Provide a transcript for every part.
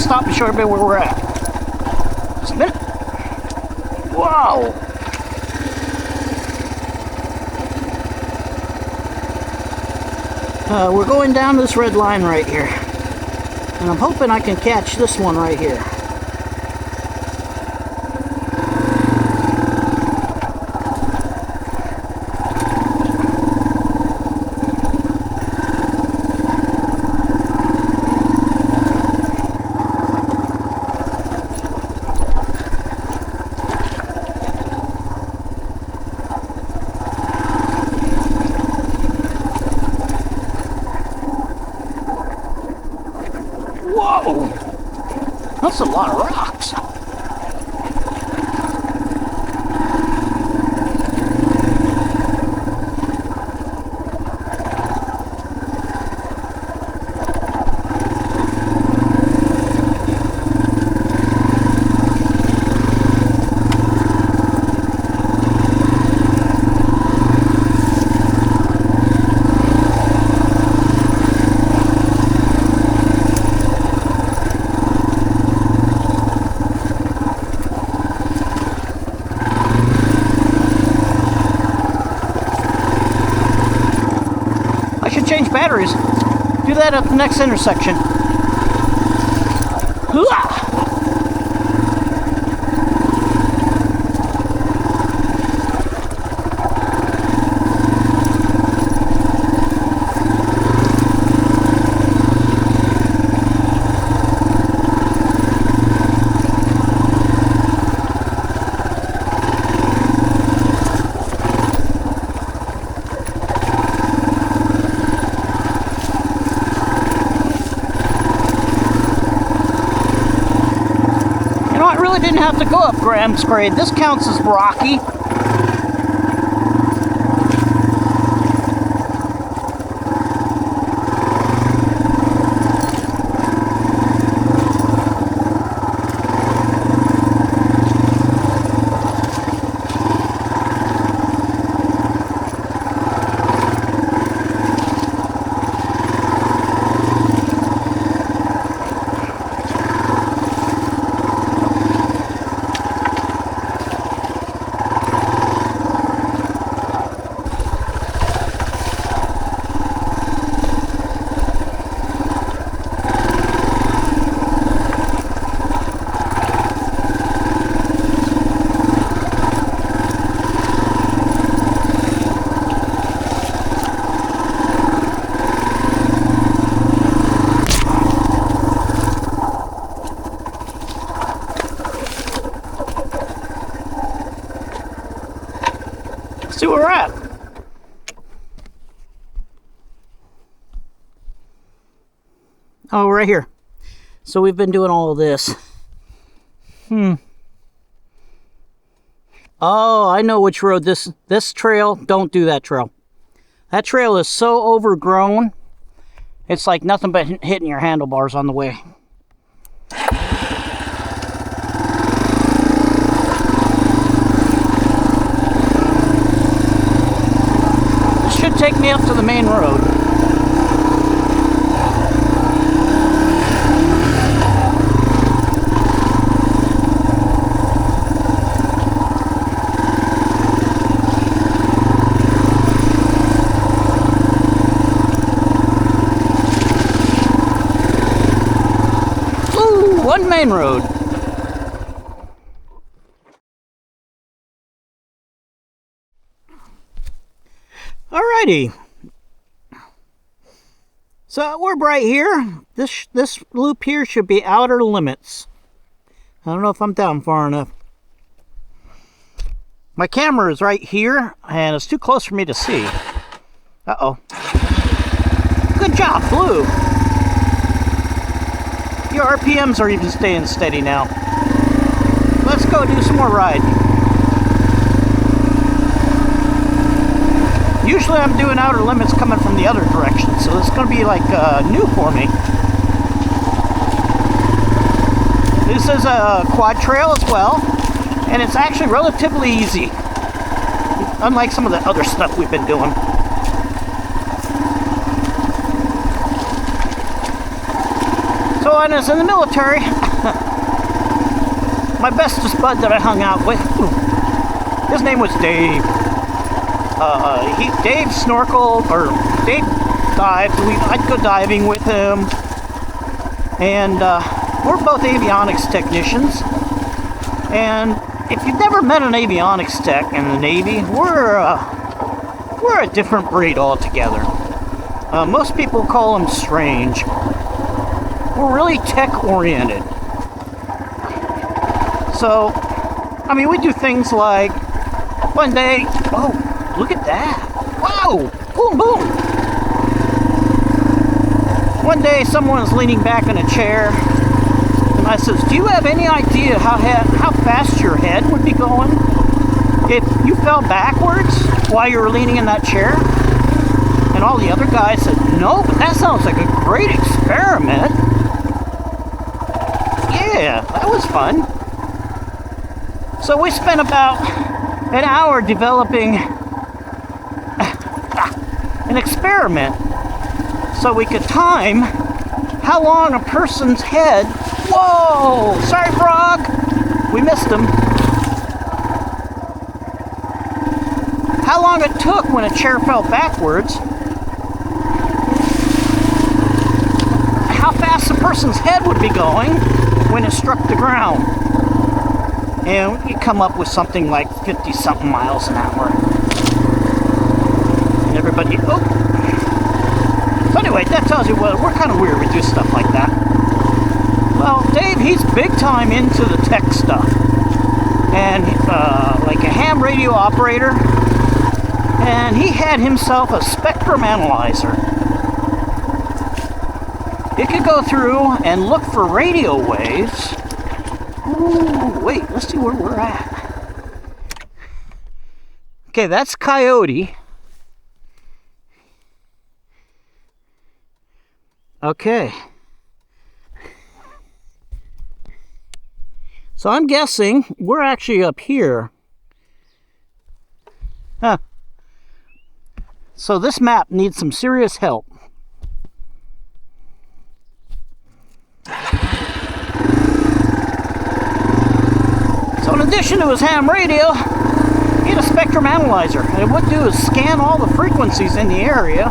stop and show everybody where we're at. Spin it. Whoa! We're going down this red line right here. And I'm hoping I can catch this one right here. Whoa! That's a lot of rocks. Change batteries. Do that at the next intersection. Hoo-ah! Didn't have to go up Graham's grade. This counts as rocky. See where we're at. Oh, right here. So we've been doing all of this. Oh, I know which road this trail. Don't do that trail. That trail is so overgrown. It's like nothing but hitting your handlebars on the way. Take me up to the main road. Ooh, one main road. Alrighty, so we're right here. This loop here should be outer limits. I don't know if I'm down far enough. My camera is right here, and it's too close for me to see. Uh-oh. Good job, Blue. Your RPMs are even staying steady now. Let's go do some more riding. Usually I'm doing outer limits coming from the other direction, so it's going to be like new for me. This is a quad trail as well, and it's actually relatively easy, unlike some of the other stuff we've been doing. So when I was in the military, my bestest bud that I hung out with, his name was Dave. Dave snorkeled, or Dave dived. I'd go diving with him. And we're both avionics technicians. And if you've never met an avionics tech in the Navy, we're a different breed altogether. Most people call them strange. We're really tech-oriented. So, I mean, we do things like, one day, oh, look at that. Wow, boom, boom. One day, someone was leaning back in a chair, and I says, do you have any idea how fast your head would be going if you fell backwards while you were leaning in that chair? And all the other guys said, no, but that sounds like a great experiment. Yeah, that was fun. So we spent about an hour developing an experiment so we could time how long a person's head... Whoa! Sorry, Frog! We missed him. How long it took when a chair fell backwards. How fast a person's head would be going when it struck the ground. And you come up with something like 50-something miles an hour. And everybody... Oh! So anyway, that tells you what, we're kind of weird. We do stuff like that. Well, Dave, he's big time into the tech stuff. And like a ham radio operator. And he had himself a spectrum analyzer. It could go through and look for radio waves. Ooh, wait, let's see where we're at. Okay, that's Coyote. Okay. So I'm guessing we're actually up here. Huh. So this map needs some serious help. So in addition to his ham radio, he had a spectrum analyzer. And it would do is scan all the frequencies in the area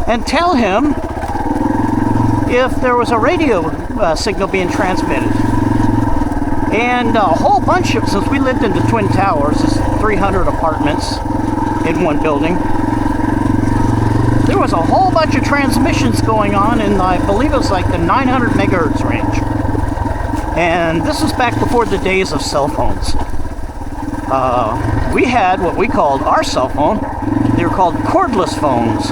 and tell him if there was a radio signal being transmitted. And a whole bunch of, since we lived in the Twin Towers, it's 300 apartments in one building, there was a whole bunch of transmissions going on in, I believe it was like the 900 megahertz range. And this was back before the days of cell phones. We had what we called our cell phone. They were called cordless phones.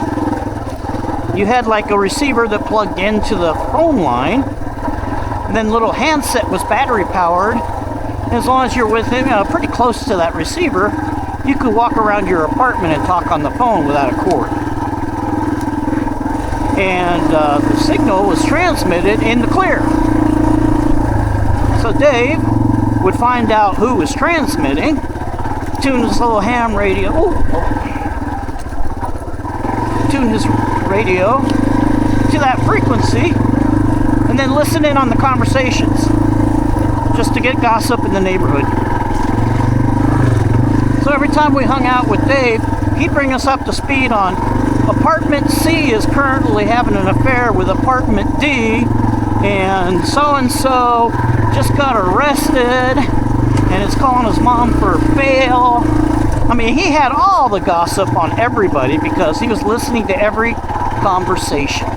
You had like a receiver that plugged into the phone line, and then the little handset was battery powered. And as long as you're within pretty close to that receiver, you could walk around your apartment and talk on the phone without a cord. And the signal was transmitted in the clear. So Dave would find out who was transmitting, tune his little ham radio, tune his radio to that frequency, and then listen in on the conversations, just to get gossip in the neighborhood. So every time we hung out with Dave, he'd bring us up to speed on apartment C is currently having an affair with apartment D, and so just got arrested, and is calling his mom for bail. I mean, he had all the gossip on everybody because he was listening to every conversation.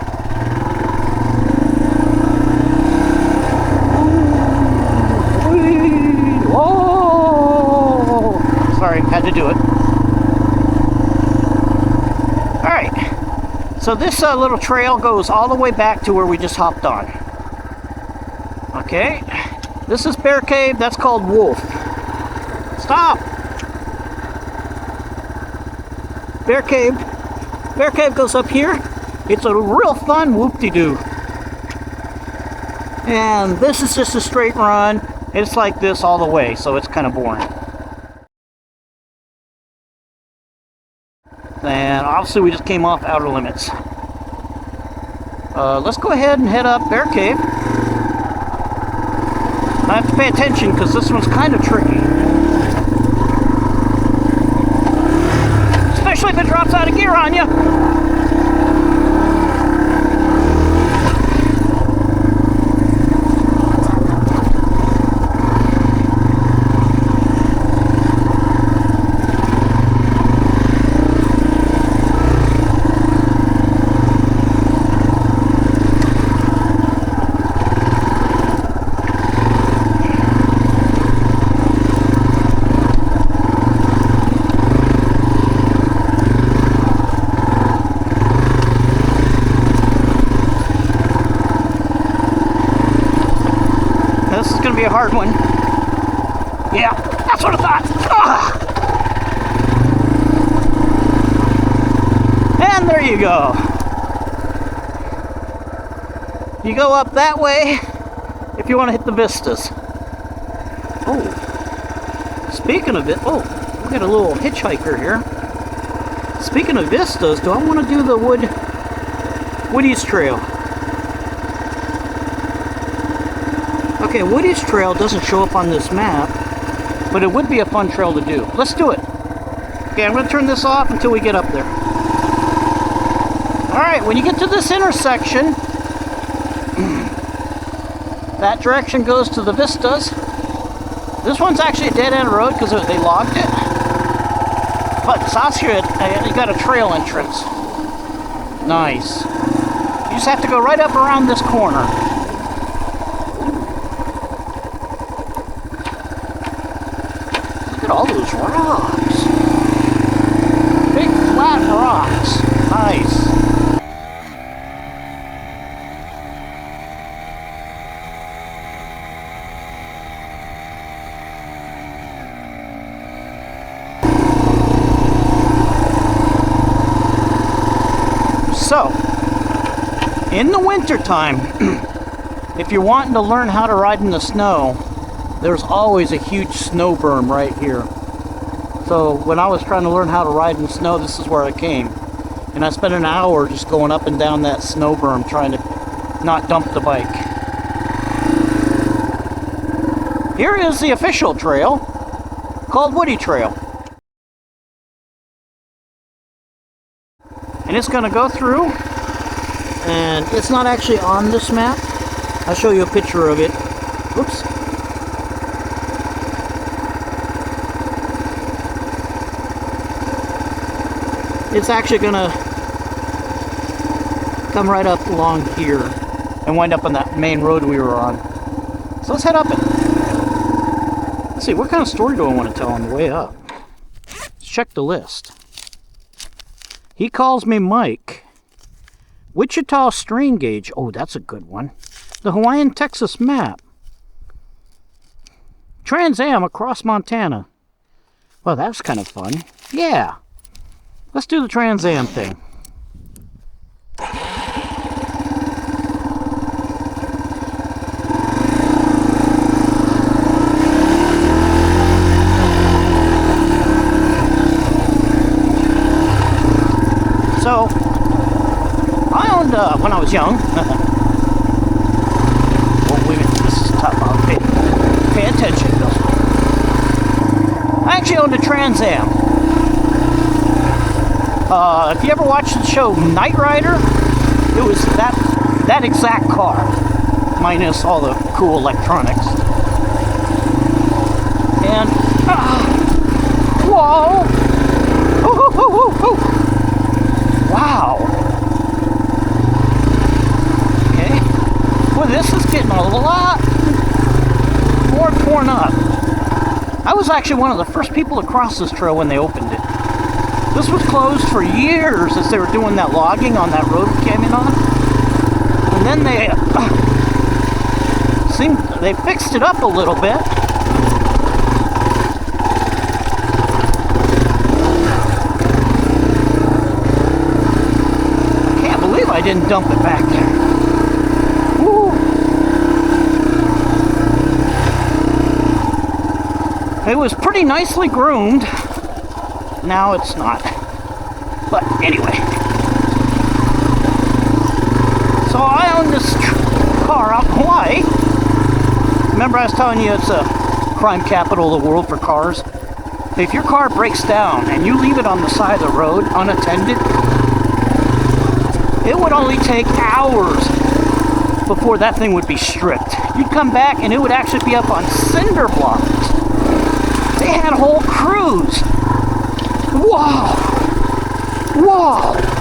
Oh! Sorry, had to do it. Alright, so this little trail goes all the way back to where we just hopped on. Okay, this is Bear Cave, that's called Wolf. Stop! Bear Cave goes up here. It's a real fun whoop-de-doo. And this is just a straight run. It's like this all the way, so it's kind of boring. And obviously we just came off Outer Limits. Let's go ahead and head up Bear Cave. I have to pay attention because this one's kind of tricky. Especially if it drops out of gear on you. This is going to be a hard one. Yeah, that's what I thought. Ugh. And there you go. You go up that way if you want to hit the vistas. Oh, speaking of it, oh, we got a little hitchhiker here. Speaking of vistas, do I want to do the Woody's Trail? Okay, Woody's Trail doesn't show up on this map, but it would be a fun trail to do. Let's do it. Okay, I'm going to turn this off until we get up there. Alright, when you get to this intersection, that direction goes to the vistas. This one's actually a dead-end road because they logged it. But Sasha, you got a trail entrance. Nice. You just have to go right up around this corner. All those rocks. Big flat rocks. Nice. So, in the wintertime, if you're wanting to learn how to ride in the snow, there's always a huge snow berm right here. So when I was trying to learn how to ride in the snow, this is where I came. And I spent an hour just going up and down that snow berm trying to not dump the bike. Here is the official trail called Woody Trail. And it's going to go through, and it's not actually on this map. I'll show you a picture of it. Whoops. It's actually gonna come right up along here and wind up on that main road we were on. So let's head up it. Let's see, what kind of story do I want to tell on the way up? Let's check the list. He calls me Mike. Wichita strain gauge. Oh, that's a good one. The Hawaiian Texas map. Trans Am across Montana. Well, that's kind of fun. Yeah. Let's do the Trans Am thing. So, I owned, when I was young, oh, wait a minute, this is tough, pay attention, though. I actually owned a Trans Am. If you ever watched the show Knight Rider, it was that exact car, minus all the cool electronics. And, whoa! Wow! Okay. Boy, this is getting a lot more torn up. I was actually one of the first people to cross this trail when they opened it. This was closed for years as they were doing that logging on that road we came in on. And then they fixed it up a little bit. I can't believe I didn't dump it back there. Woo. It was pretty nicely groomed. Now it's not. But anyway. So So I own this car out in Hawaii. Remember I was telling you it's a crime capital of the world for cars? If your car breaks down and you leave it on the side of the road unattended, it would only take hours before that thing would be stripped. You'd come back and it would actually be up on cinder blocks. They had whole crews. Whoa! Whoa!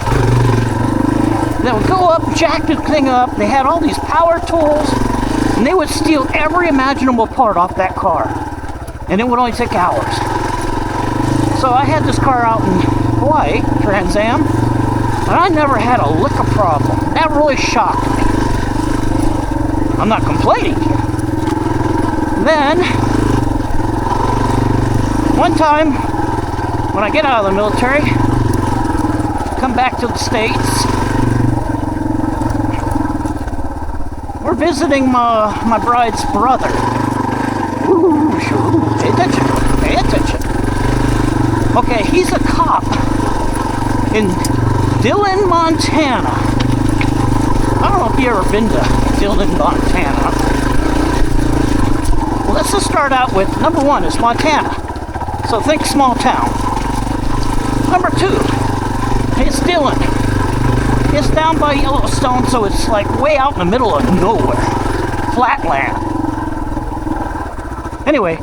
They would go up, jack the thing up. They had all these power tools, and they would steal every imaginable part off that car. And it would only take hours. So I had this car out in Hawaii, Trans Am, and I never had a lick of problem. That really shocked me. I'm not complaining. Then, one time, when I get out of the military, come back to the States, we're visiting my bride's brother. Ooh, sure. Pay attention. Pay attention. Okay, he's a cop in Dillon, Montana. I don't know if you've ever been to Dillon, Montana. Well, let's just start out with, number one, it's Montana. So think small town. Number two, it's Dillon. It's down by Yellowstone, so it's like way out in the middle of nowhere. Flat land. Anyway,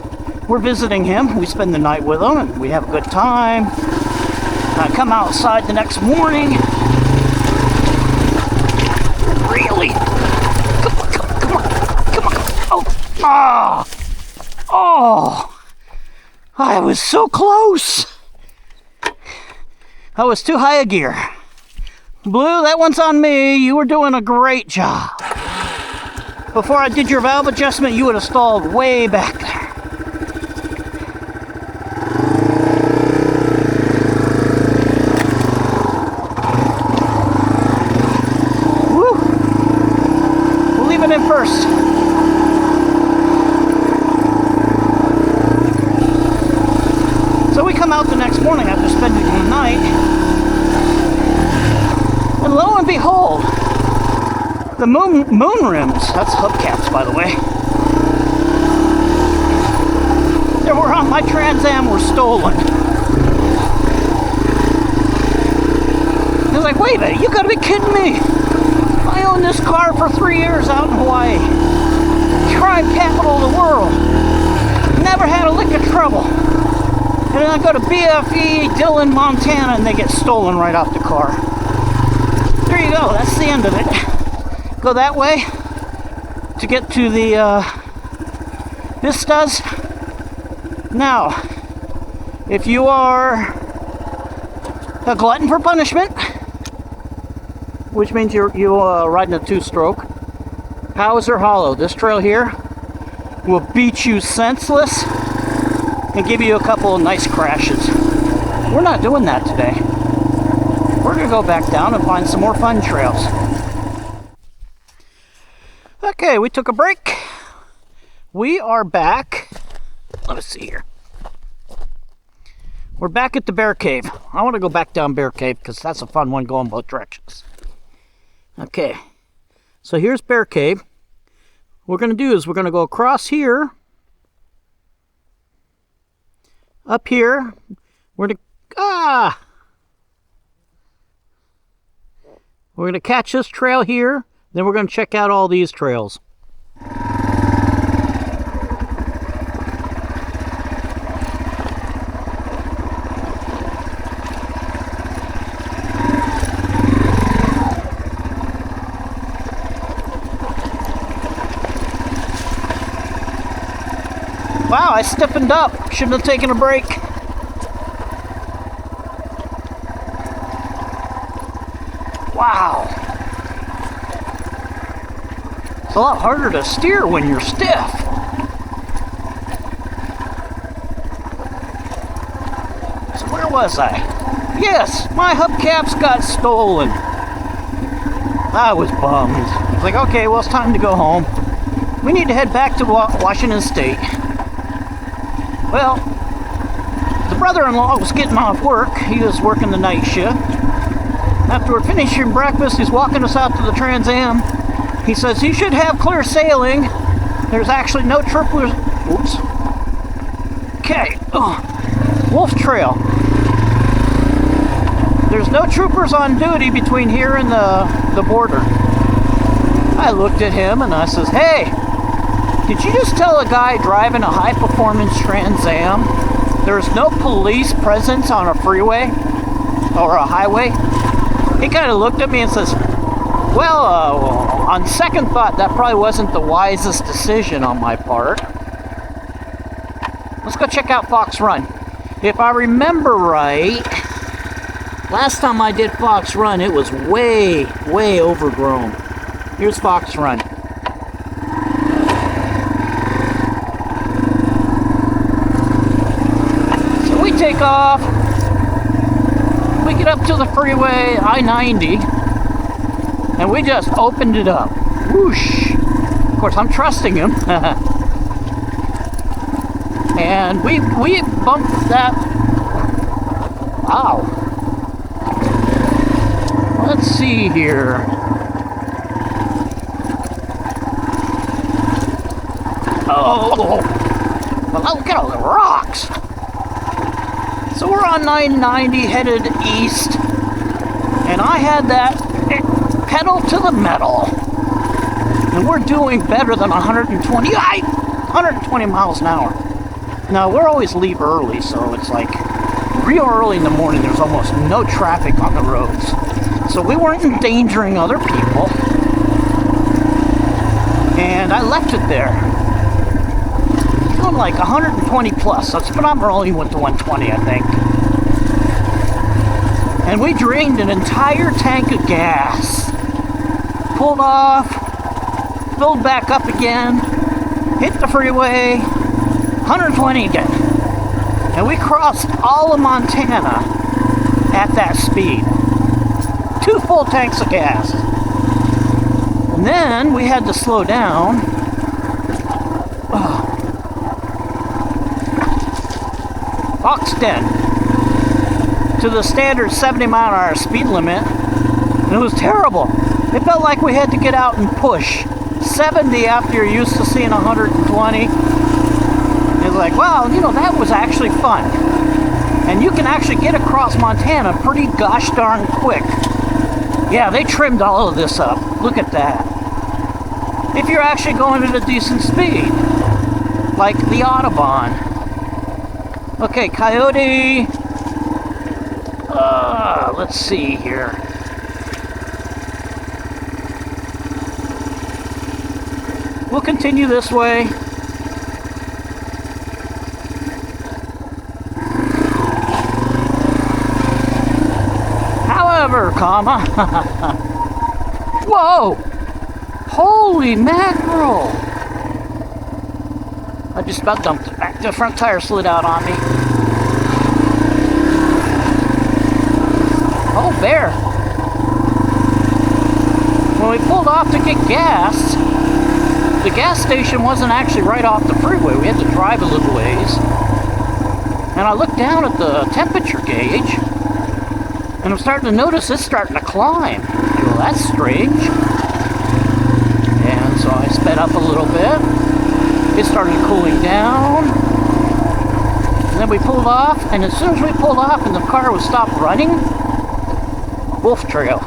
we're visiting him. We spend the night with him, and we have a good time. I come outside the next morning. Really? Come on, come on, come on, come on. Oh, oh, I was so close. I was too high a gear. Blue, that one's on me. You were doing a great job. Before I did your valve adjustment, you would have stalled way back there. First. So we come out the next morning after spending the night, and lo and behold, the moon rims, that's hubcaps by the way, that were on my Trans Am were stolen. I was like, wait a minute, you gotta be kidding me. I owned this car for 3 years out in Hawaii. Crime capital of the world. Never had a lick of trouble. And then I go to BFE, Dillon, Montana, and they get stolen right off the car. There you go, that's the end of it. Go that way to get to the Vistas. Now, if you are a glutton for punishment, which means you're riding a two-stroke, Hauser Hollow. This trail here will beat you senseless and give you a couple of nice crashes. We're not doing that today. We're going to go back down and find some more fun trails. Okay, we took a break. We are back. Let us see here. We're back at the Bear Cave. I want to go back down Bear Cave because that's a fun one going both directions. Okay, so here's Bear Cave. What we're going to do is we're going to go across here, up here. We're going to we're going to catch this trail here. Then we're going to check out all these trails. Wow, I stiffened up. Shouldn't have taken a break. Wow. It's a lot harder to steer when you're stiff. So where was I? Yes, my hubcaps got stolen. I was bummed. I was like, okay, well, it's time to go home. We need to head back to Washington State. Well, the brother-in-law was getting off work. He was working the night shift. After we're finishing breakfast, he's walking us out to the Trans Am. He says he should have clear sailing. There's actually no troopers. Oops. Okay. Wolf Trail. There's no troopers on duty between here and the border. I looked at him and I says, hey, did you just tell a guy driving a high-performance Trans Am there's no police presence on a freeway or a highway? He kind of looked at me and says, well, on second thought, that probably wasn't the wisest decision on my part. Let's go check out Fox Run. If I remember right, last time I did Fox Run, it was way, way overgrown. Here's Fox Run. So we take off. We get up to the freeway, I-90, and we just opened it up. Whoosh! Of course, I'm trusting him. And we bumped that. Wow. Let's see here. Oh, well, look at all the rocks. So we're on 990 headed east, and I had that pedal to the metal, and we're doing better than 120 miles an hour. Now, we're always leave early, so it's like real early in the morning. There's almost no traffic on the roads, so we weren't endangering other people, and I left it there. Doing like 120 plus, but I'm only went to 120, I think. And we drained an entire tank of gas. Pulled off, filled back up again, hit the freeway, 120 again. And we crossed all of Montana at that speed. 2 full tanks of gas. And then we had to slow down. Fox Den to the standard 70 mile an hour speed limit, and it was terrible. It felt like we had to get out and push 70 after you're used to seeing 120. It's like, wow, you know, that was actually fun. And you can actually get across Montana pretty gosh darn quick. Yeah, they trimmed all of this up. Look at that. If you're actually going at a decent speed, like the Autobahn. Okay, Coyote. Let's see here. We'll continue this way. However, whoa! Holy mackerel! I just about dumped it back. The front tire slid out on me. Oh, bear. When we pulled off to get gas, the gas station wasn't actually right off the freeway. We had to drive a little ways. And I looked down at the temperature gauge, and I'm starting to notice it's starting to climb. Well, that's strange. And so I sped up a little bit. It started cooling down. And then we pulled off, and as soon as we pulled off and the car was stopped running, Wolf Trail,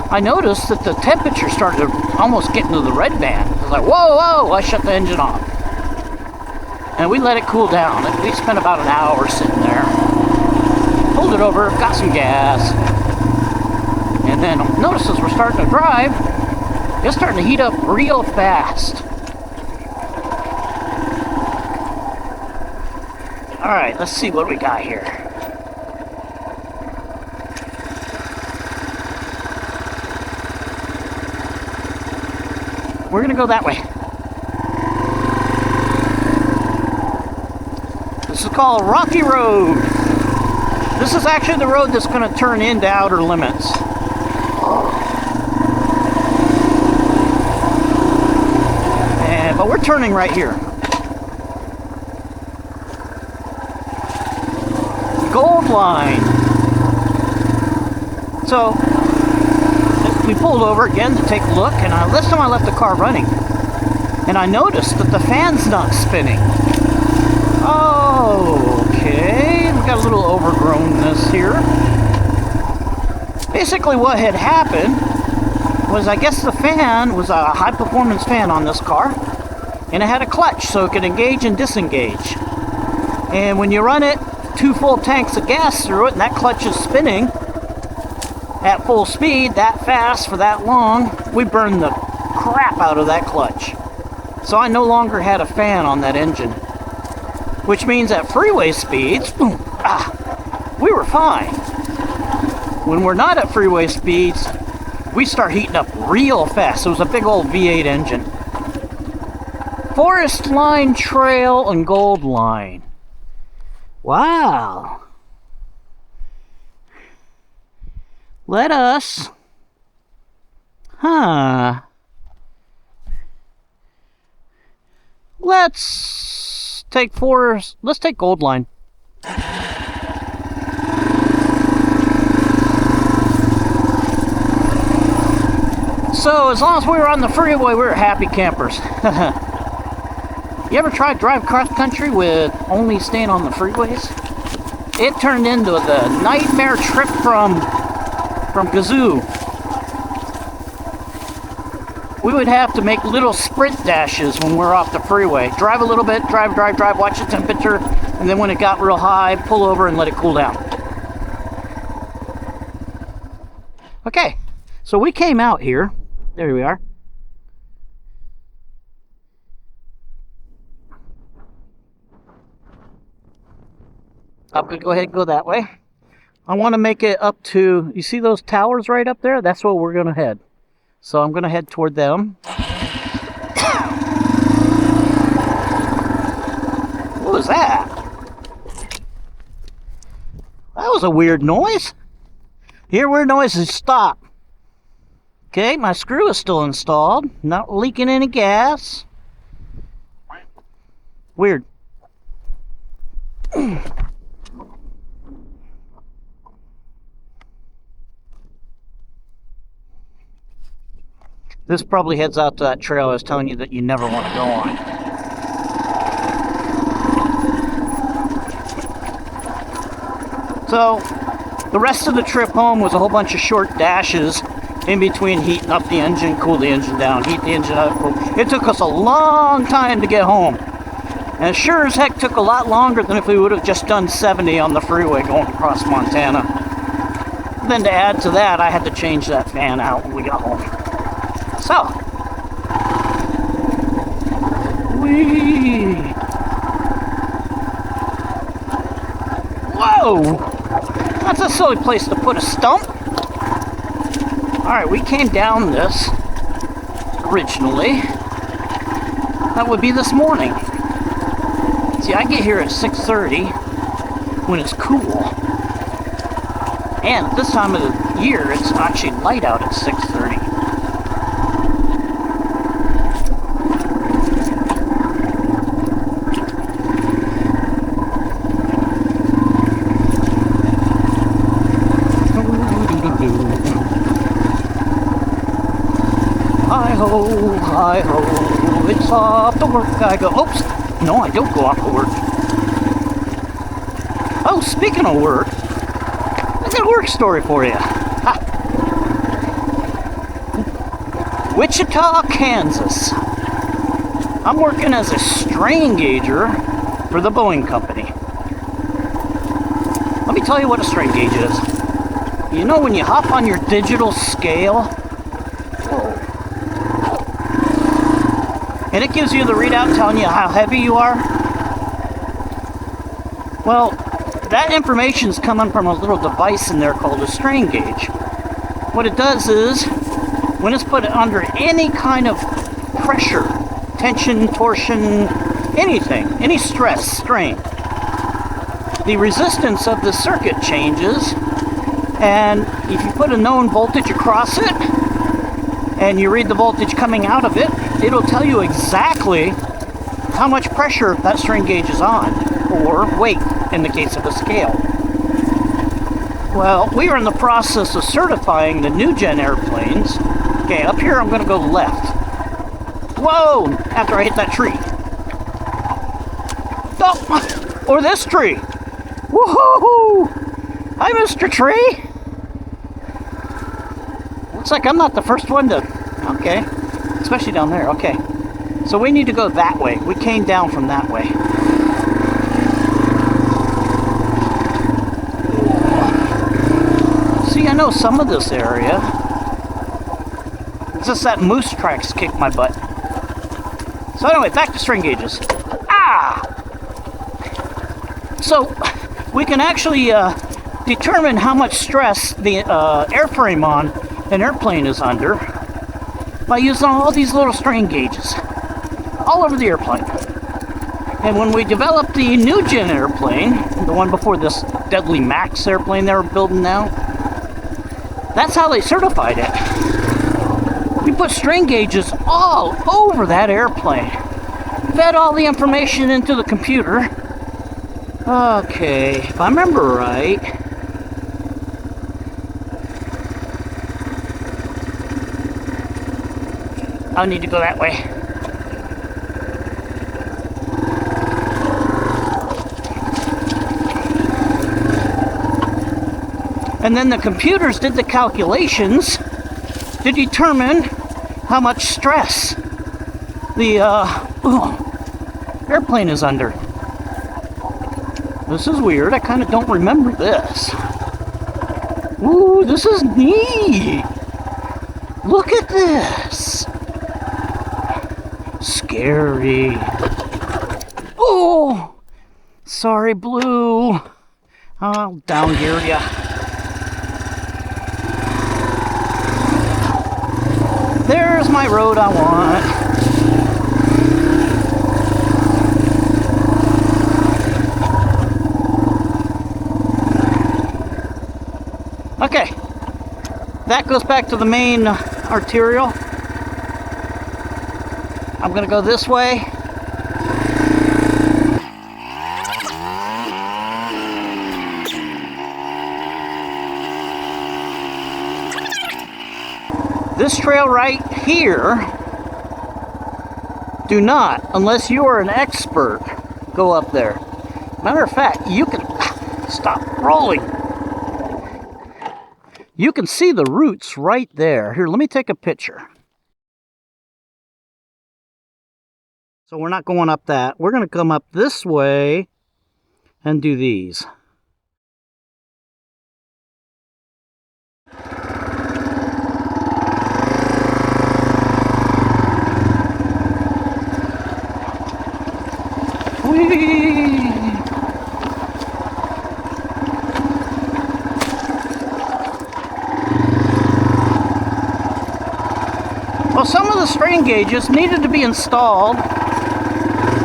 I noticed that the temperature started to almost get into the red band. I was like, whoa, whoa, I shut the engine off. And we let it cool down. We spent about an hour sitting there. Pulled it over, got some gas. And then notice as we're starting to drive, it's starting to heat up real fast. Alright, let's see what we got here. We're gonna go that way. This is called Rocky Road. This is actually the road that's gonna turn into Outer Limits. But we're turning right here. Gold line. So we pulled over again to take a look, and this time I left the car running. And I noticed that the fan's not spinning. Oh, okay. We got a little overgrownness here. Basically what had happened was, I guess the fan was a high-performance fan on this car, and it had a clutch so it could engage and disengage. And when you run it 2 full tanks of gas through it, and that clutch is spinning at full speed, that fast, for that long, we burned the crap out of that clutch. So I no longer had a fan on that engine. Which means at freeway speeds, boom, we were fine. When we're not at freeway speeds, we start heating up real fast. It was a big old V8 engine. Forest Line Trail and Gold Line. Wow. Let us, let's take Gold Line. So, as long as we were on the freeway, we were happy campers. You ever tried drive cross country with only staying on the freeways? It turned into the nightmare trip from Kazoo. We would have to make little sprint dashes when we're off the freeway. Drive a little bit, drive, watch the temperature, and then when it got real high, pull over and let it cool down. Okay, so we came out here. There we are. I'm going to go ahead and go that way. I want to make it up to, you see those towers right up there? That's where we're going to head. So I'm going to head toward them. What was that? That was a weird noise. Hear weird noises, stop. Okay, my screw is still installed. Not leaking any gas. Weird. This probably heads out to that trail I was telling you that you never want to go on. So, the rest of the trip home was a whole bunch of short dashes in between heating up the engine, cool the engine down, heat the engine up, cool. It took us a long time to get home. And it sure as heck took a lot longer than if we would have just done 70 on the freeway going across Montana. Then to add to that, I had to change that fan out when we got home. So, whoa! That's a silly place to put a stump. Alright, we came down this originally. That would be this morning. See, I get here at 6:30 when it's cool. And at this time of the year, it's actually light out at 6:30. Hi-ho, hi-ho, it's off to work I go. Oops, no, I don't go off to work. Oh, speaking of work, I got a work story for you. Ha. Wichita, Kansas. I'm working as a strain gauger for the Boeing company. Let me tell you what a strain gauge is. You know when you hop on your digital scale, and it gives you the readout telling you how heavy you are? Well, that information is coming from a little device in there called a strain gauge. What it does is, when it's put under any kind of pressure, tension, torsion, anything, any stress, strain, the resistance of the circuit changes, and if you put a known voltage across it, and you read the voltage coming out of it, it'll tell you exactly how much pressure that strain gauge is on, or weight in the case of a scale. Well, we are in the process of certifying the new gen airplanes Okay, up here I'm gonna go left. Whoa! After I hit that tree. Oh! Or this tree! Woohoo! Hi, Mr. Tree! Looks like I'm not the first one to... Okay. Especially down there. Okay. So we need to go that way. We came down from that way. See, I know some of this area. It's just that moose tracks kicked my butt. So anyway, back to string gauges. Ah! So, we can actually determine how much stress the airframe on an airplane is under by using all these little strain gauges all over the airplane. And when we developed the new gen airplane, the one before this deadly Max airplane they were building now, that's how they certified it. We put strain gauges all over that airplane, fed all the information into the computer. Okay, if I remember right, I need to go that way. And then the computers did the calculations to determine how much stress the airplane is under. This is weird. I kind of don't remember this. Ooh, this is neat. Look at this. Scary. Oh, sorry, Blue. I'll down gear ya. There's my road I want. Okay, that goes back to the main arterial. I'm gonna go this way. This trail right here, do not, unless you are an expert, go up there. Matter of fact, you can, stop rolling. You can see the roots right there. Here, let me take a picture. So we're not going up that. We're going to come up this way and do these. Whee! Well, some of the strain gauges needed to be installed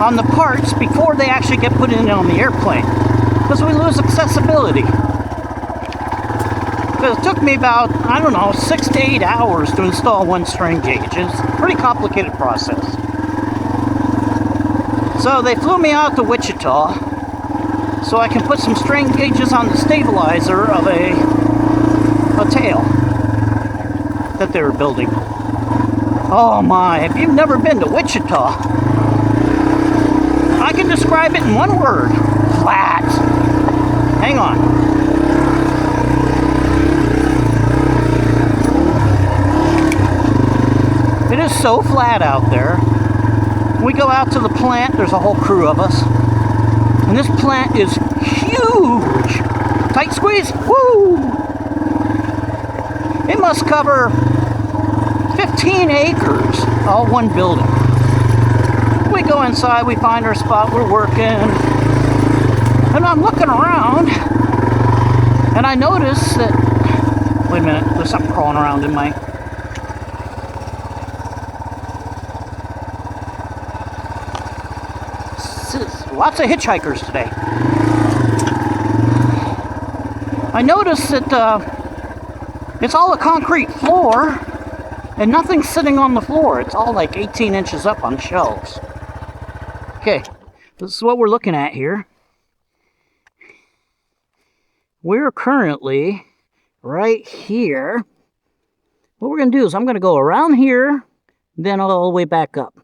on the parts before they actually get put in on the airplane, because we lose accessibility. Because it took me about, I don't know, 6 to 8 hours to install one strain gauge. It's a pretty complicated process. So they flew me out to Wichita so I can put some strain gauges on the stabilizer of a tail that they were building. Oh my, if you've never been to Wichita, I can describe it in one word: flat. Hang on. It is so flat out there. When we go out to the plant, there's a whole crew of us. And this plant is huge. Tight squeeze. Woo! It must cover 15 acres, all one building. We go inside, we find our spot, we're working. And I'm looking around, and I notice that, wait a minute, there's something crawling around in my... Lots of hitchhikers today. I noticed that it's all a concrete floor and nothing's sitting on the floor. It's all like 18 inches up on shelves. Okay, this is what we're looking at here. We're currently right here what we're going to do is I'm going to go around here, then all the way back up,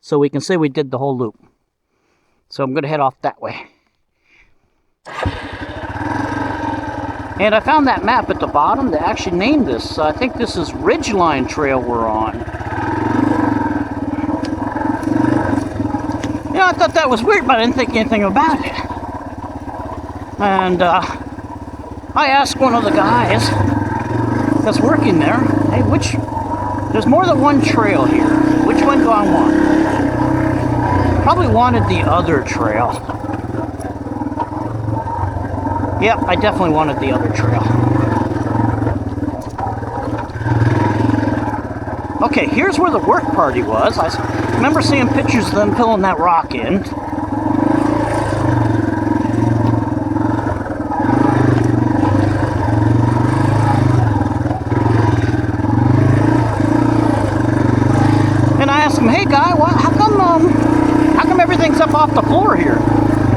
so we can say we did the whole loop. So I'm going to head off that way. And I found that map at the bottom that actually named this. I think this is Ridgeline Trail we're on. You know, I thought that was weird, but I didn't think anything about it. And I asked one of the guys that's working there, hey, there's more than one trail here. Which one do I want? Probably wanted the other trail. Yep, I definitely wanted the other trail. Okay, here's where the work party was. I remember seeing pictures of them filling that rock in. And I asked him, hey guy, how come everything's up off the floor here?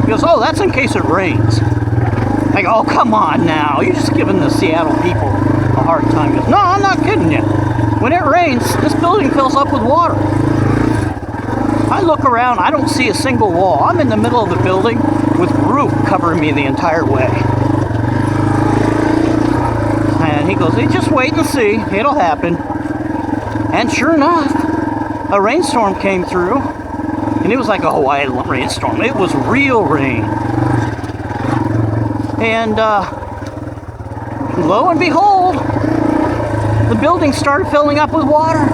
He goes, oh, that's in case it rains. I go, oh, come on now. You're just giving the Seattle people a hard time. He goes, no, I'm not kidding you. When it rains, this building fills up with water. I look around, I don't see a single wall. I'm in the middle of the building with roof covering me the entire way. And he goes, hey, just wait and see. It'll happen. And sure enough, a rainstorm came through. And it was like a Hawaii rainstorm. It was real rain. And lo and behold, the building started filling up with water.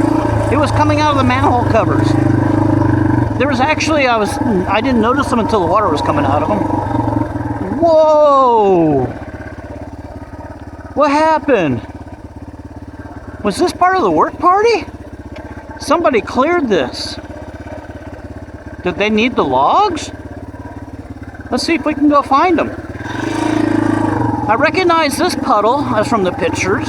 It was coming out of the manhole covers. There was actually, I didn't notice them until the water was coming out of them. Whoa! What happened? Was this part of the work party? Somebody cleared this. Did they need the logs? Let's see if we can go find them. I recognize this puddle as from the pictures.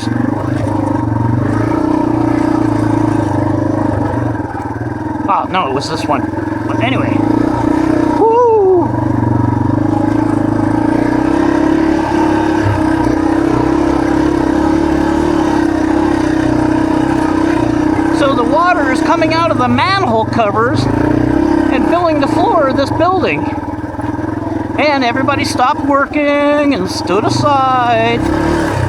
Oh, no, it was this one. But anyway. Woo! So the water is coming out of the manhole covers and filling the floor of this building. And everybody stopped working and stood aside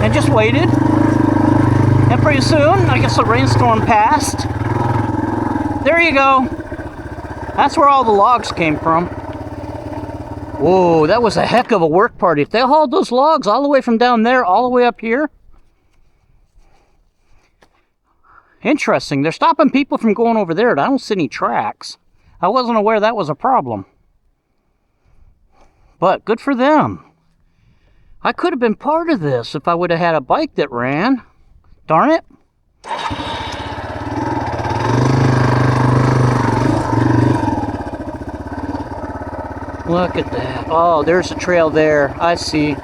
and just waited. And pretty soon, I guess the rainstorm passed. There you go. That's where all the logs came from. Whoa, that was a heck of a work party. If they hauled those logs all the way from down there, all the way up here. Interesting. They're stopping people from going over there. I don't see any tracks. I wasn't aware that was a problem. But good for them. I could have been part of this if I would have had a bike that ran. Darn it. Look at that. Oh, there's a trail there. I see.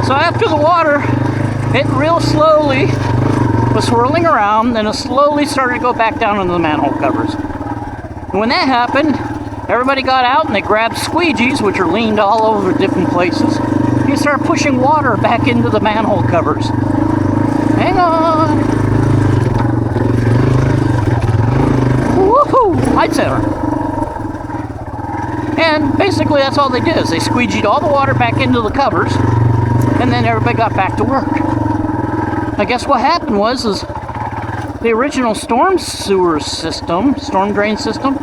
So after the water hit real slowly, was swirling around, then it slowly started to go back down into the manhole covers. And when that happened, everybody got out and they grabbed squeegees, which are leaned all over different places. You start pushing water back into the manhole covers. Hang on. Woohoo! Height center. And basically that's all they did is they squeegeed all the water back into the covers, and then everybody got back to work. I guess what happened was the original storm sewer system, storm drain system,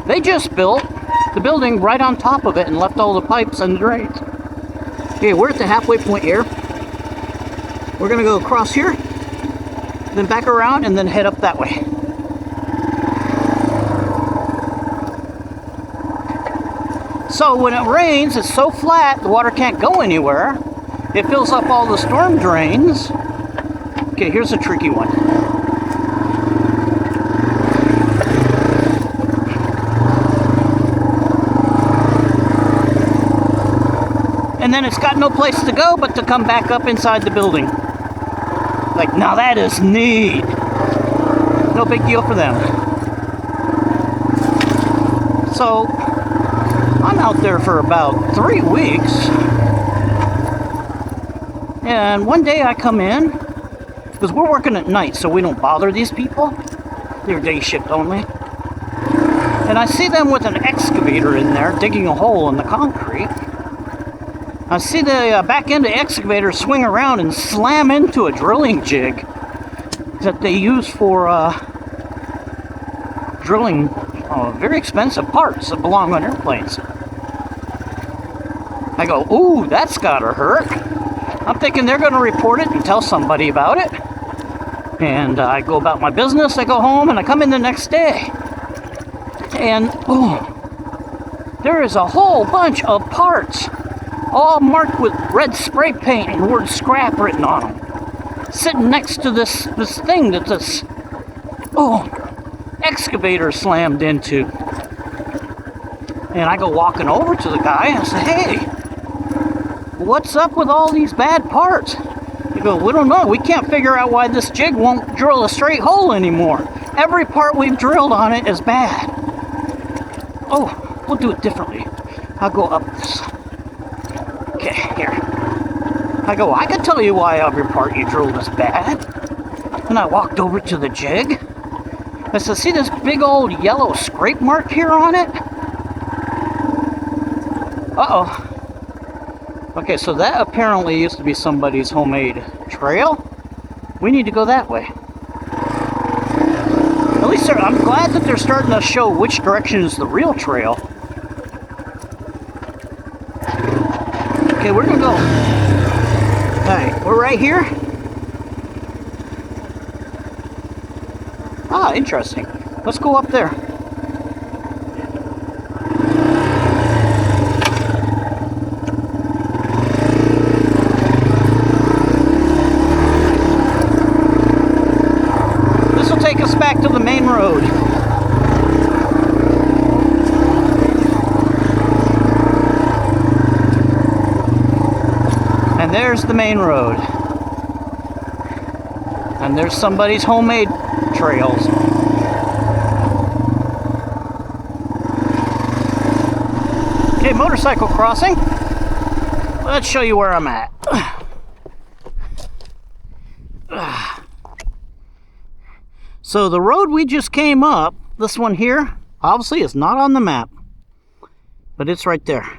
they just built the building right on top of it and left all the pipes and the drains. Okay, we're at the halfway point here. We're going to go across here, then back around, and then head up that way. So when it rains, it's so flat, the water can't go anywhere. It fills up all the storm drains. Okay, here's a tricky one. And then it's got no place to go but to come back up inside the building. Like, now that is neat. No big deal for them. So, I'm out there for about 3 weeks. And one day I come in, because we're working at night, so we don't bother these people. They're day shift only. And I see them with an excavator in there, digging a hole in the concrete. I see the back end of the excavator swing around and slam into a drilling jig that they use for drilling very expensive parts that belong on airplanes. I go, ooh, that's gotta hurt. I'm thinking they're gonna report it and tell somebody about it. And I go about my business, I go home, and I come in the next day. And, oh, there is a whole bunch of parts, all marked with red spray paint and the word scrap written on them, sitting next to this thing that this, excavator slammed into. And I go walking over to the guy and I say, hey, what's up with all these bad parts? They go, we don't know. We can't figure out why this jig won't drill a straight hole anymore. Every part we've drilled on it is bad. Oh, we'll do it differently. I'll go up this. Okay, here. I go, I can tell you why every part you drilled is bad. And I walked over to the jig. I said, see this big old yellow scrape mark here on it? Uh-oh. Okay, so that apparently used to be somebody's homemade trail. We need to go that way. At least I'm glad that they're starting to show which direction is the real trail. Okay, we're gonna go. Alright, we're right here. Ah, interesting. Let's go up there. Take us back to the main road. And there's the main road. And there's somebody's homemade trails. Okay, motorcycle crossing. Let's show you where I'm at. So the road we just came up, this one here, obviously is not on the map, but it's right there.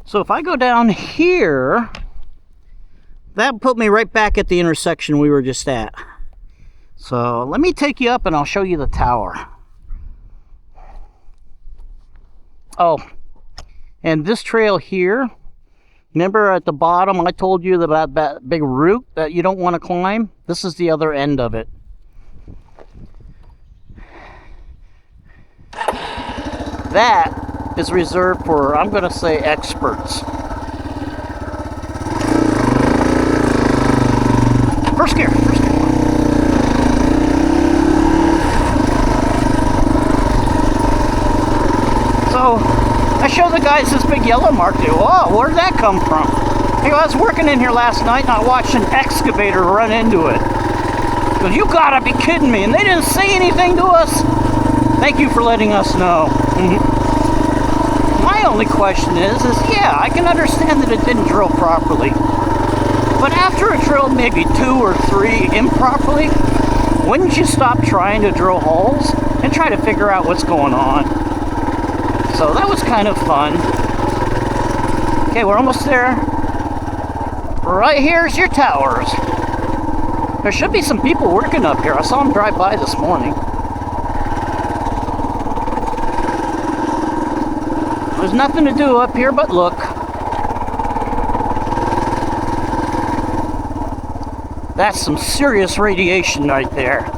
So if I go down here, that put me right back at the intersection we were just at. So let me take you up and I'll show you the tower. Oh, and this trail here, remember at the bottom I told you about that big root that you don't want to climb? This is the other end of it. That is reserved for, I'm going to say, experts. First gear, first gear. So, I show the guys this big yellow mark. They go, oh, where did that come from? I go, I was working in here last night and I watched an excavator run into it. He goes, you gotta be kidding me. And they didn't say anything to us. Thank you for letting us know. My only question is yeah, I can understand that it didn't drill properly. But after it drilled maybe 2 or 3 improperly, wouldn't you stop trying to drill holes and try to figure out what's going on? So that was kind of fun. Okay, we're almost there. Right here's your towers. There should be some people working up here. I saw them drive by this morning. There's nothing to do up here but look. That's some serious radiation right there.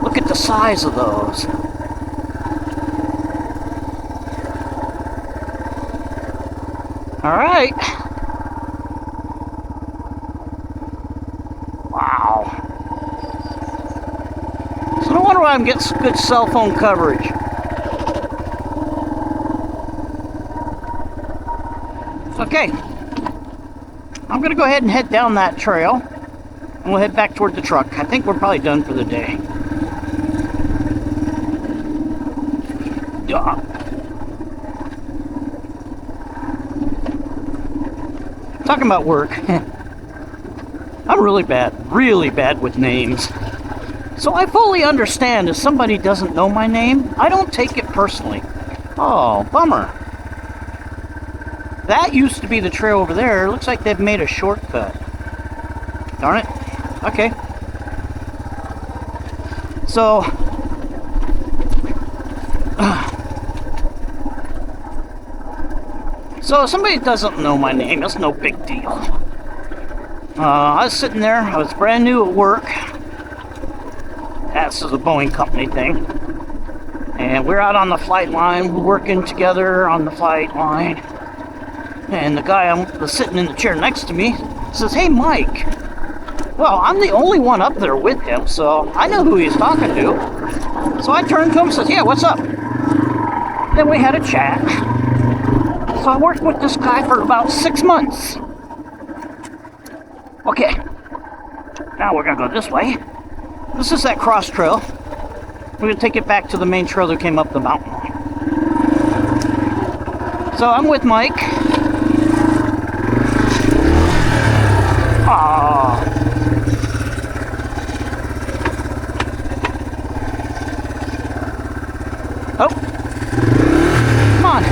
Look at the size of those. All right. Wow. So no wonder why I'm getting good cell phone coverage. Okay, I'm gonna go ahead and head down that trail and we'll head back toward the truck. I think we're probably done for the day. Talking about work. I'm really bad with names. So I fully understand if somebody doesn't know my name, I don't take it personally. Oh, bummer. That used to be the trail over there. Looks like they've made a shortcut. Darn it. Okay. So, if somebody doesn't know my name, it's no big deal. I was sitting there, I was brand new at work. This is a Boeing company thing. And we're out on the flight line, we're working together on the flight line. And the guy was sitting in the chair next to me says, "Hey, Mike." Well, I'm the only one up there with him, so I know who he's talking to. So I turned to him and says, "Yeah, what's up?" Then we had a chat. So I worked with this guy for about 6 months. Okay, now we're gonna go this way. This is that cross trail. We're gonna take it back to the main trail that came up the mountain. So I'm with Mike. Aww. Oh, come on.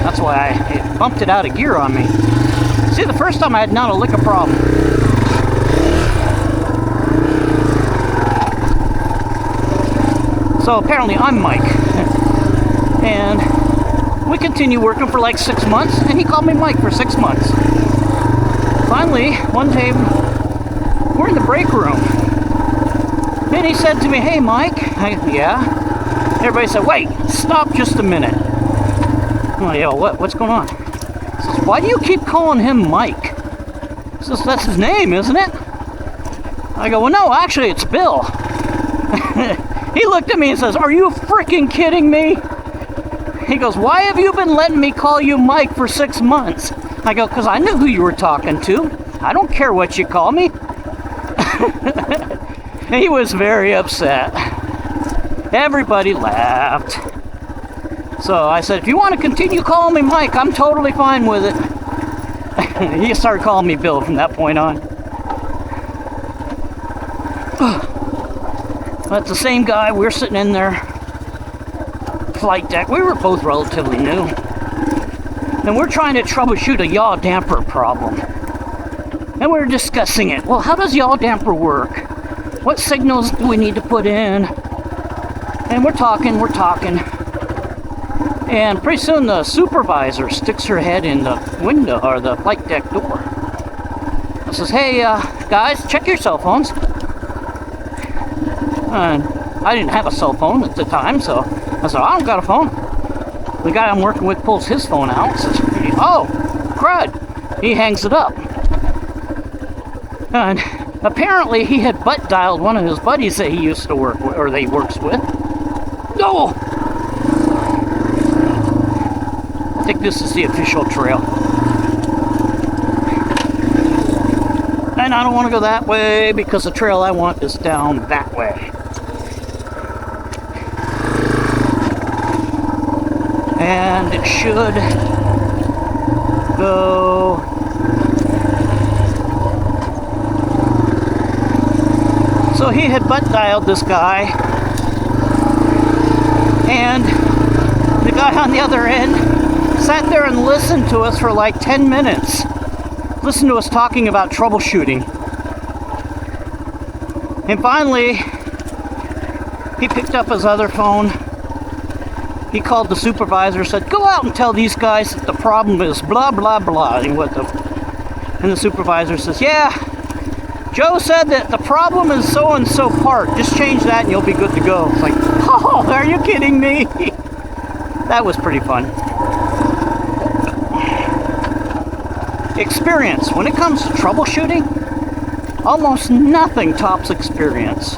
That's why it bumped it out of gear on me. See, the first time I had not a lick of problem. So apparently I'm Mike. And we continued working for like 6 months, and he called me Mike for 6 months. Finally, one day, we're in the break room. And he said to me, "Hey, Mike." Yeah? Everybody said, "Wait, stop just a minute." Oh, yeah, what's going on? He says, "Why do you keep calling him Mike?" He says, "That's his name, isn't it?" I go, "Well, no, actually, it's Bill." He looked at me and says, "Are you freaking kidding me?" He goes, "Why have you been letting me call you Mike for 6 months?" I go, "Because I knew who you were talking to. I don't care what you call me." He was very upset. Everybody laughed. So I said, "If you want to continue calling me Mike, I'm totally fine with it." He started calling me Bill from that point on. That's the same guy. We're sitting in there, flight deck. We were both relatively new. And we're trying to troubleshoot a yaw damper problem. And we're discussing it. Well, how does yaw damper work? What signals do we need to put in? And we're talking. And pretty soon the supervisor sticks her head in the window or the flight deck door. And says, "Hey, guys, check your cell phones." And I didn't have a cell phone at the time, so I said, "I don't got a phone." The guy I'm working with pulls his phone out and says, "Oh, crud." He hangs it up. And apparently he had butt dialed one of his buddies that he used to work with, or that he works with. No! I think this is the official trail. And I don't want to go that way because the trail I want is down that way. And it should go so he had butt dialed this guy, and the guy on the other end sat there and listened to us for like 10 minutes. Listened to us talking about troubleshooting. And finally, he picked up his other phone. He called the supervisor, said, "Go out and tell these guys that the problem is blah, blah, blah." And the supervisor says, "Yeah, Joe said that the problem is so-and-so part. Just change that and you'll be good to go." It's like, oh, are you kidding me? That was pretty fun. Experience. When it comes to troubleshooting, almost nothing tops experience.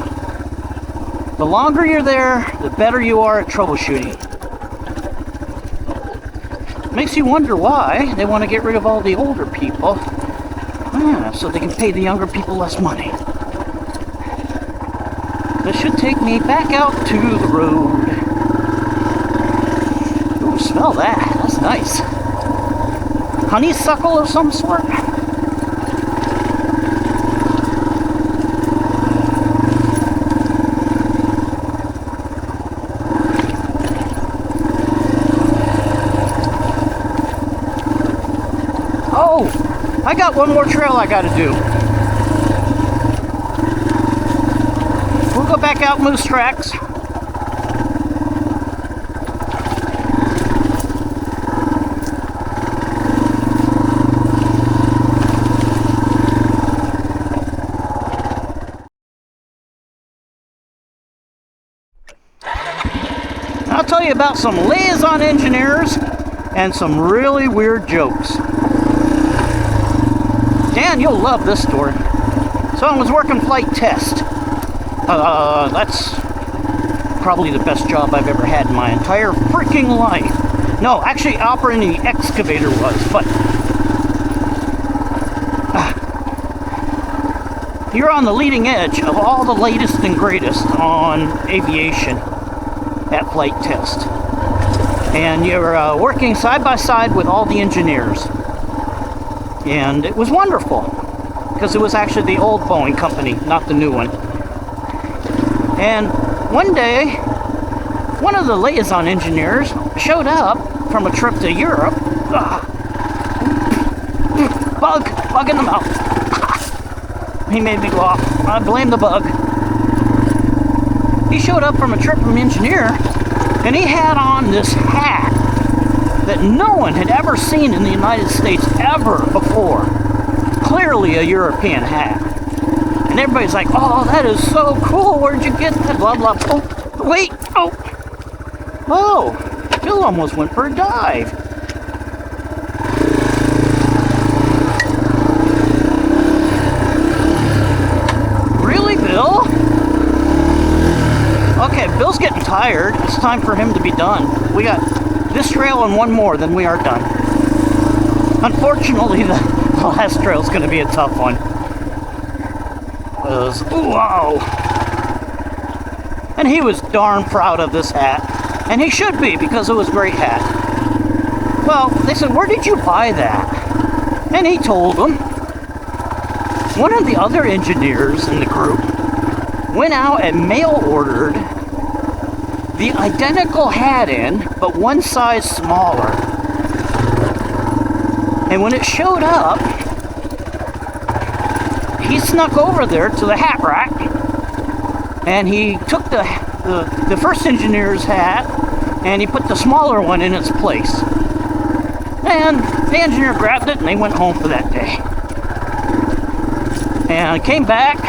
The longer you're there, the better you are at troubleshooting. Makes you wonder why they want to get rid of all the older people. Yeah, so they can pay the younger people less money. This should take me back out to the road. Ooh, smell that. That's nice. Honeysuckle of some sort? I got one more trail I gotta do. We'll go back out Moose Tracks. I'll tell you about some liaison engineers and some really weird jokes. Dan, you'll love this story. So I was working flight test. That's probably the best job I've ever had in my entire freaking life. No, actually operating the excavator was, but you're on the leading edge of all the latest and greatest on aviation at flight test. And you're working side by side with all the engineers. And it was wonderful, because it was actually the old Boeing company, not the new one. And one day, one of the liaison engineers showed up from a trip to Europe. Bug in the mouth. He made me go off. I blame the bug. He showed up from a trip from engineer, and he had on this hat that no one had ever seen in the United States ever before. Clearly a European hat. And everybody's like, oh, that is so cool. Where'd you get that? Blah, blah. Oh, wait. Oh, Bill almost went for a dive. Really, Bill? Okay, Bill's getting tired. It's time for him to be done. We got this trail and one more, then we are done. Unfortunately, the last trail is going to be a tough one. Wow. And he was darn proud of this hat. And he should be, because it was a great hat. Well, they said, where did you buy that? And he told them. One of the other engineers in the group went out and mail ordered the identical hat in, but one size smaller. And when it showed up, he snuck over there to the hat rack, and he took the first engineer's hat, and he put the smaller one in its place. And the engineer grabbed it, and they went home for that day. And came back,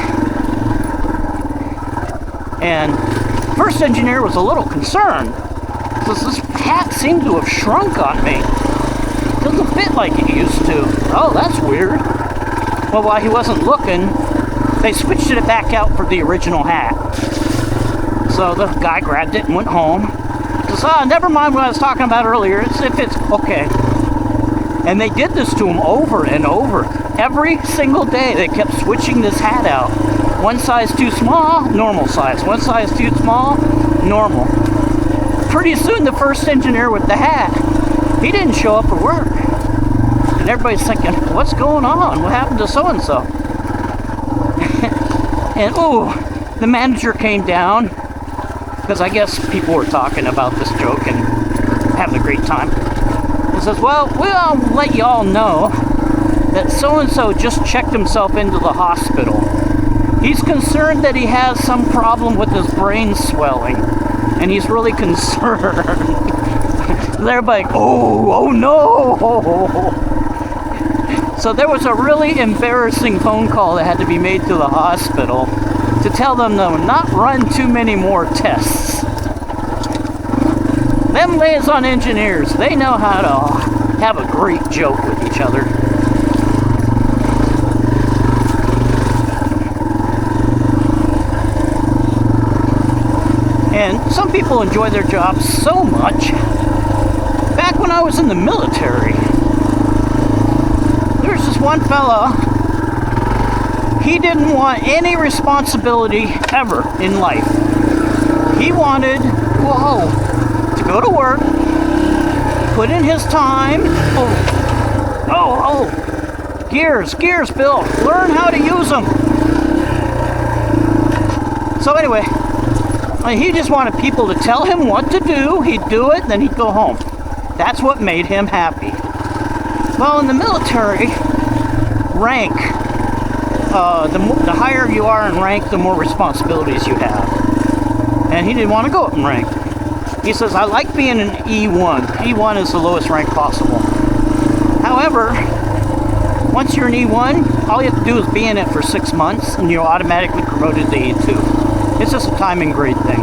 and first engineer was a little concerned, because this hat seemed to have shrunk on me. It doesn't fit like it used to. Oh, that's weird. Well, while he wasn't looking, they switched it back out for the original hat. So the guy grabbed it and went home. Says, never mind what I was talking about earlier. It fits okay. And they did this to him over and over. Every single day they kept switching this hat out. One size too small, normal size. One size too small, normal. Pretty soon the first engineer with the hat, he didn't show up for work. And everybody's thinking, what's going on? What happened to so-and-so? And the manager came down, because I guess people were talking about this joke and having a great time. He says, well, we'll let you all know that so-and-so just checked himself into the hospital. He's concerned that he has some problem with his brain swelling, and he's really concerned. And everybody, oh no! So there was a really embarrassing phone call that had to be made to the hospital to tell them to not run too many more tests. Them liaison engineers, they know how to have a great joke with each other. And some people enjoy their jobs so much. Back when I was in the military, there's this one fella, he didn't want any responsibility ever in life. He wanted, to go to work, put in his time. Gears, Bill, learn how to use them. So anyway, he just wanted people to tell him what to do. He'd do it, then he'd go home. That's what made him happy. Well, in the military, rank, the higher you are in rank, the more responsibilities you have. And he didn't want to go up in rank. He says, I like being an E1. E1 is the lowest rank possible. However, once you're an E1, all you have to do is be in it for 6 months and you're automatically promoted to E2. It's just a time and grade thing.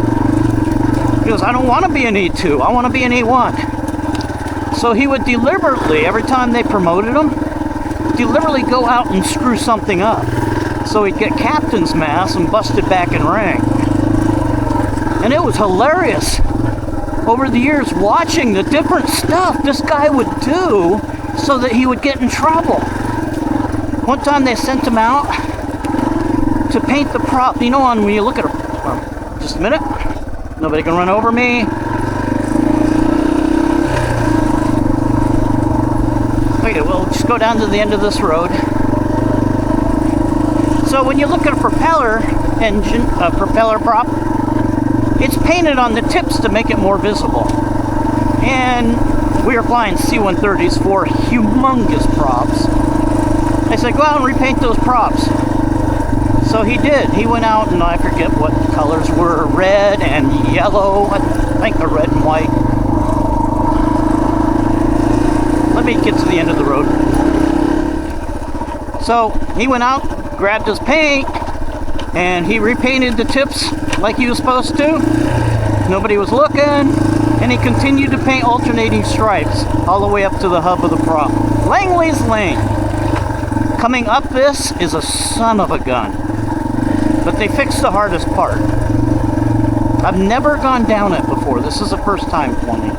He goes, I don't want to be an E2, I want to be an E1. So he would deliberately, every time they promoted him, deliberately go out and screw something up. So he'd get captain's mass and busted back in rank. And it was hilarious over the years watching the different stuff this guy would do so that he would get in trouble. One time they sent him out to paint the prop. You know, when you look at a... just a minute. Nobody can run over me. Okay, we'll just go down to the end of this road. So when you look at a propeller engine, a propeller prop, it's painted on the tips to make it more visible. And we were flying C-130s for humongous props. They said, go out and repaint those props. So he did. He went out, and I forget what colors were, red and yellow. I think they're red and white. Let me get to the end of the road. So he went out, grabbed his paint, and he repainted the tips like he was supposed to. Nobody was looking, and he continued to paint alternating stripes all the way up to the hub of the prop. Langley's Lane. Coming up this is a son of a gun. But they fixed the hardest part. I've never gone down it before. This is the first time for me.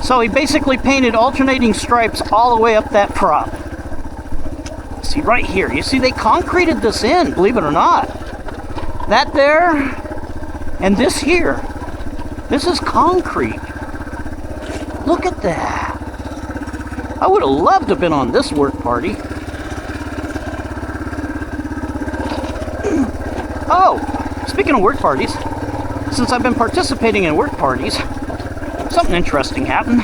So he basically painted alternating stripes all the way up that prop. See right here, you see they concreted this in, believe it or not. That there and this here, this is concrete. Look at that. I would have loved to have been on this work party. Oh, speaking of work parties, since I've been participating in work parties, something interesting happened.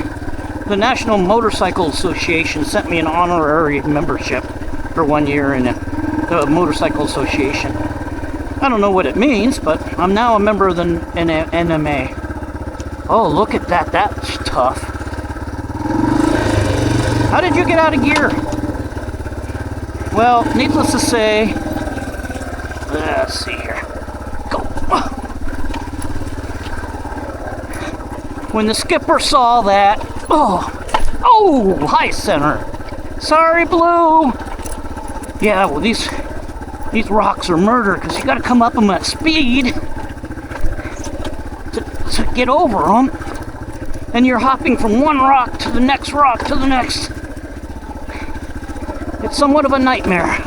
The National Motorcycle Association sent me an honorary membership for 1 year in the Motorcycle Association. I don't know what it means, but I'm now a member of the NMA. Oh, look at that. That's tough. How did you get out of gear? Well, needless to say, let's see here. Go. When the skipper saw that, oh, high center. Sorry, Blue. Yeah, well, these rocks are murder because you got to come up them at speed to get over them. And you're hopping from one rock to the next rock to the next. It's somewhat of a nightmare.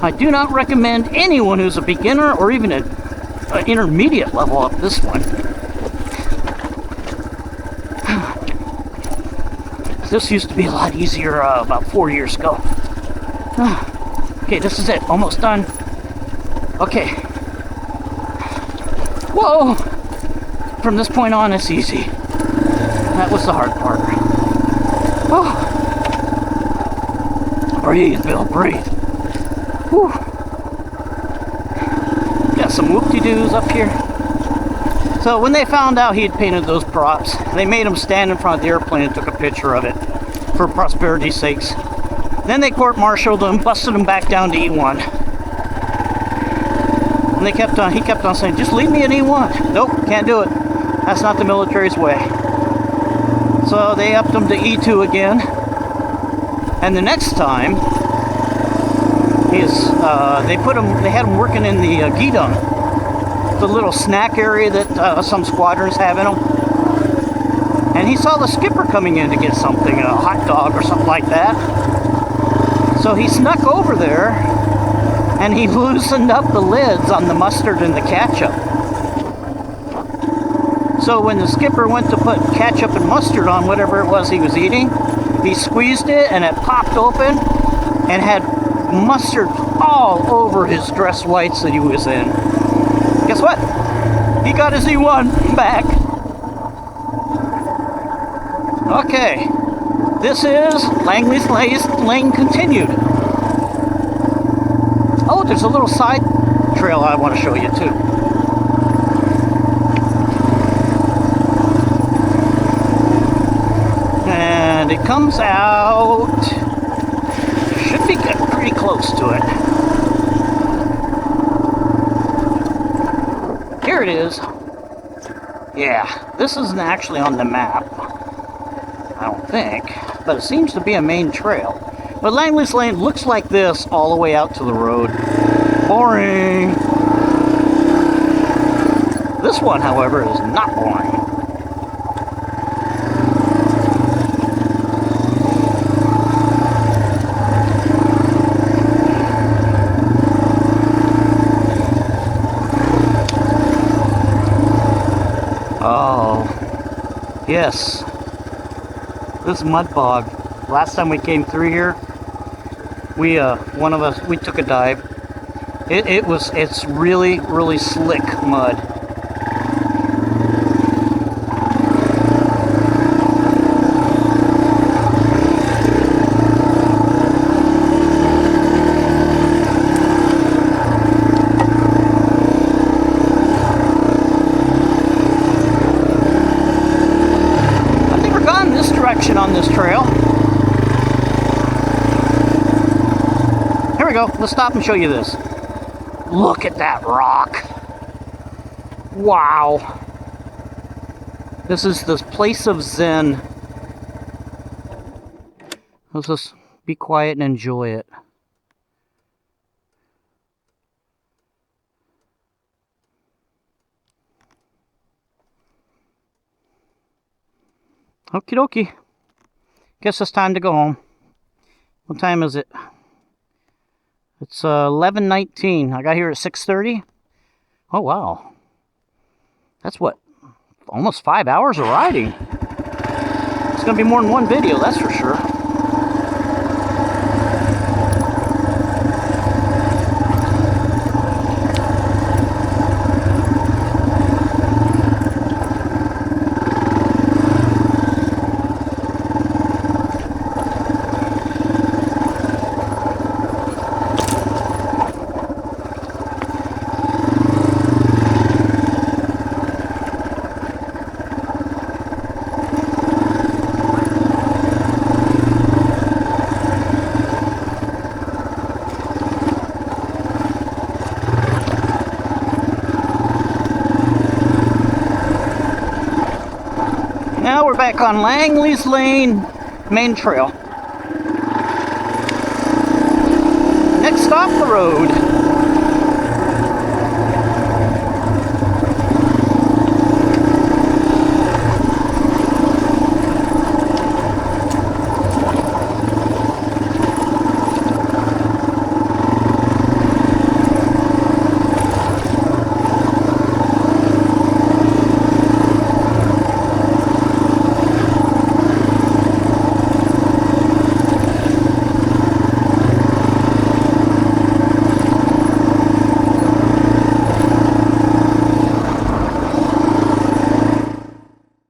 I do not recommend anyone who's a beginner or even an intermediate level up this one. This used to be a lot easier about 4 years ago. Okay, this is it. Almost done. Okay. Whoa! From this point on, it's easy. That was the hard part. Oh. Breathe, Bill, breathe. Whew. Got some whoop-de-doos up here. So when they found out he had painted those props, they made him stand in front of the airplane and took a picture of it for prosperity's sakes. Then they court-martialed him, busted him back down to E1. And he kept on saying, just leave me at E1. Nope, can't do it. That's not the military's way. So they upped him to E2 again. And the next time, they had him working in the Gidon, the little snack area that some squadrons have in them. And he saw the skipper coming in to get something, a hot dog or something like that. So he snuck over there and he loosened up the lids on the mustard and the ketchup. So when the skipper went to put ketchup and mustard on whatever it was he was eating, he squeezed it and it popped open and had mustard all over his dress whites that he was in. Guess what? He got his E1 back. Okay, this is Langley's Lane continued. Oh, there's a little side trail I want to show you too. And it comes out, should be getting pretty close to it. Here it is. Yeah, this isn't actually on the map, I don't think, but it seems to be a main trail. But Langley's Lane looks like this all the way out to the road. Boring. This one, however, is not boring. Oh, yes. This mud bog. Last time we came through here, we we took a dive. It's really, really slick mud. I've never gone this direction on this trail. Here we go. Let's stop and show you this. Look at that rock. Wow. This is this place of Zen. Let's just be quiet and enjoy it. Okie dokie. Guess it's time to go home. What time is it? It's 11:19. I got here at 6:30. Oh, wow. That's what? Almost 5 hours of riding. It's going to be more than one video, that's for sure. Now we're back on Langley's Lane main trail. Next stop, the road.